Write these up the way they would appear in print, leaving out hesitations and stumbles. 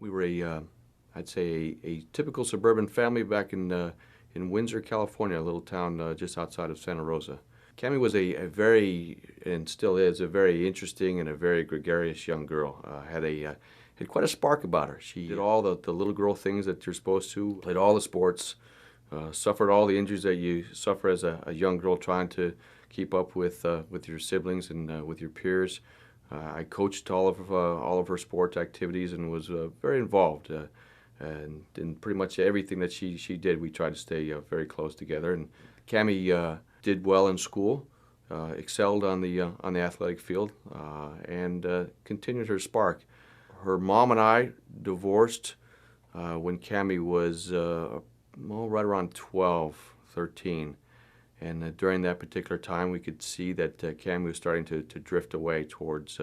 We were I'd say a typical suburban family back in Windsor, California, a little town just outside of Santa Rosa. Cami was a very, and still is, a very interesting and a very gregarious young girl. Had quite a spark about her. She did all the little girl things that you're supposed to, played all the sports, suffered all the injuries that you suffer as a young girl trying to keep up with your siblings and with your peers. I coached all of her sport activities and was very involved. And in pretty much everything that she did, we tried to stay very close together. And Cami did well in school, excelled on the athletic field, and continued her spark. Her mom and I divorced when Cami was right around 12, 13. And during that particular time, we could see that Cami was starting to drift away towards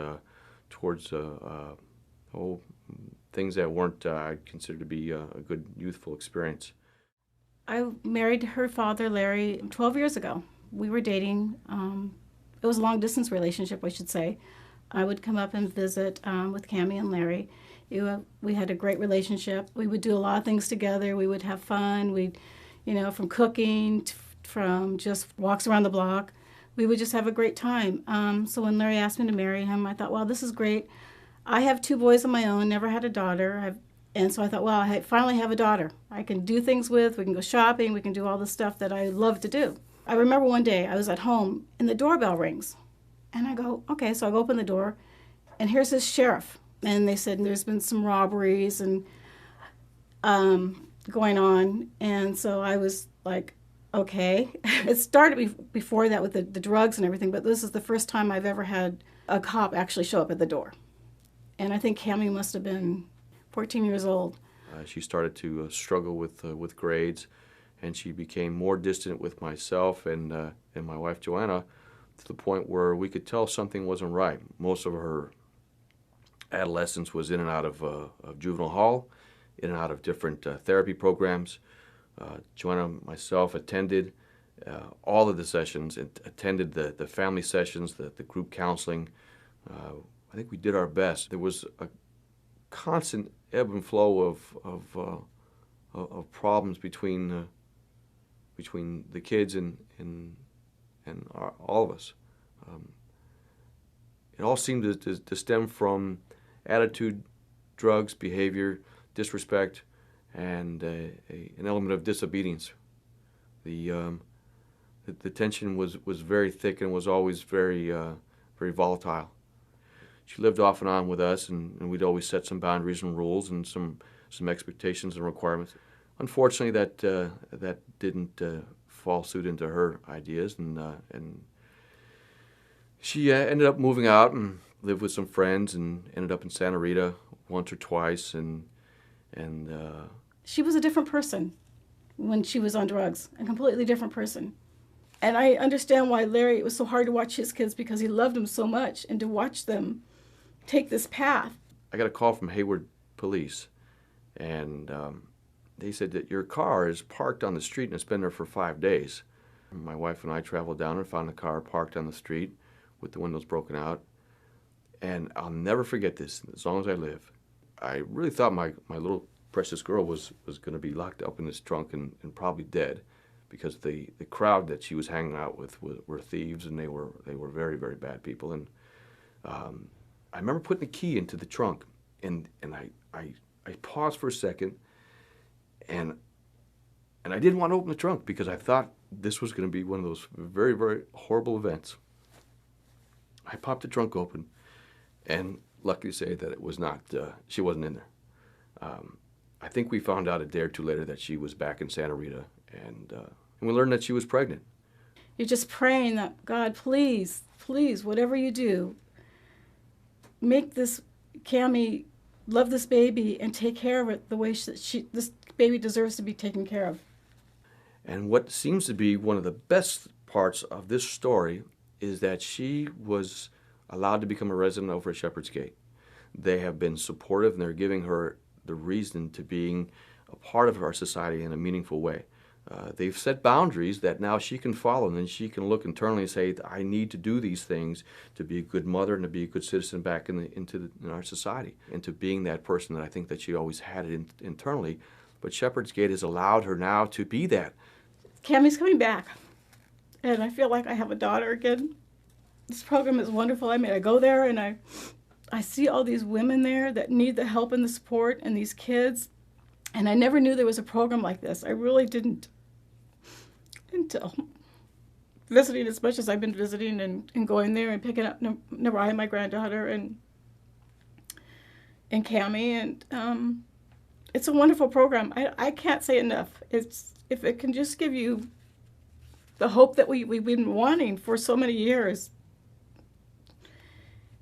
things that weren't I'd consider to be a good youthful experience. I married her father, Larry, 12 years ago. We were dating. It was a long-distance relationship, I should say. I would come up and visit with Cami and Larry. We had a great relationship. We would do a lot of things together. We would have fun. From cooking, from just walks around the block. We would just have a great time. So when Larry asked me to marry him, I thought, well, this is great. I have two boys of my own, never had a daughter. And so I thought, well, I finally have a daughter I can do things with. We can go shopping. We can do all the stuff that I love to do. I remember one day I was at home and the doorbell rings. And I go, okay, so I open the door and here's this sheriff. And they said there's been some robberies and going on. And so I was like, okay. It started before that with the drugs and everything, but this is the first time I've ever had a cop actually show up at the door. And I think Cami must have been 14 years old. She started to struggle with grades, and she became more distant with myself and my wife Joanna, to the point where we could tell something wasn't right. Most of her adolescence was in and out of juvenile hall, in and out of different therapy programs. Joanna and myself attended all of the sessions, attended the family sessions, the group counseling. I think we did our best. There was a constant ebb and flow of problems between the kids and all of us. It all seemed to stem from attitude, drugs, behavior, disrespect, and an element of disobedience. The tension was very thick and was always very volatile. She lived off and on with us, and we'd always set some boundaries and rules and some expectations and requirements. Unfortunately, that didn't fall suit into her ideas, and she ended up moving out and lived with some friends and ended up in Santa Rita once or twice, and she was a different person when she was on drugs, a completely different person. And I understand why Larry, it was so hard to watch his kids because he loved them so much, and to watch them take this path. I got a call from Hayward Police, and they said that your car is parked on the street and it's been there for 5 days. My wife and I traveled down and found the car parked on the street with the windows broken out. And I'll never forget this as long as I live. I really thought my little precious girl was going to be locked up in this trunk and probably dead, because the crowd that she was hanging out with were thieves, and they were very, very bad people. And I remember putting the key into the trunk, and I paused for a second, and I didn't want to open the trunk because I thought this was going to be one of those very, very horrible events. I popped the trunk open, and lucky to say that it was not, she wasn't in there. I think we found out a day or two later that she was back in Santa Rita, and we learned that she was pregnant. You're just praying that, God, please, please, whatever you do, make this Cami love this baby and take care of it the way this baby deserves to be taken care of. And what seems to be one of the best parts of this story is that she was allowed to become a resident over at Shepherd's Gate. They have been supportive, and they're giving her the reason to being a part of our society in a meaningful way. they've set boundaries that now she can follow, and then she can look internally and say, I need to do these things to be a good mother and to be a good citizen back in our society, into being that person that I think that she always had it internally. But Shepherd's Gate has allowed her now to be that. Cammie's coming back, and I feel like I have a daughter again. This program is wonderful. I mean, I go there and I see all these women there that need the help and the support, and these kids. And I never knew there was a program like this. I really didn't until visiting as much as I've been visiting and going there and picking up Nariah, my granddaughter, and Cammie. And it's a wonderful program. I can't say enough. If it can just give you the hope that we've been wanting for so many years,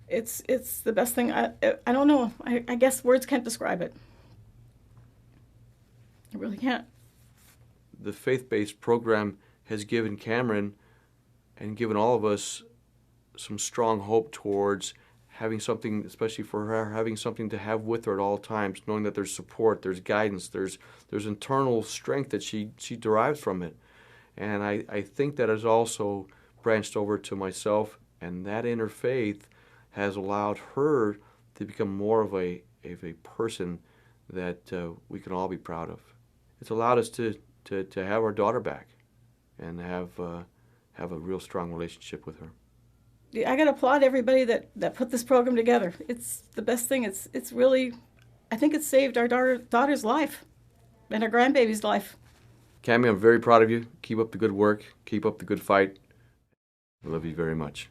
it's the best thing. I don't know. I guess words can't describe it. I really can't. The faith-based program has given Cameron and given all of us some strong hope towards having something, especially for her, having something to have with her at all times, knowing that there's support, there's guidance, there's internal strength that she derives from it. And I think that has also branched over to myself, and that inner faith has allowed her to become more of a person that we can all be proud of. It's allowed us to have our daughter back and have a real strong relationship with her. I got to applaud everybody that put this program together. It's the best thing. It's really, I think it's saved our daughter's life and our grandbaby's life. Cammie, I'm very proud of you. Keep up the good work. Keep up the good fight. I love you very much.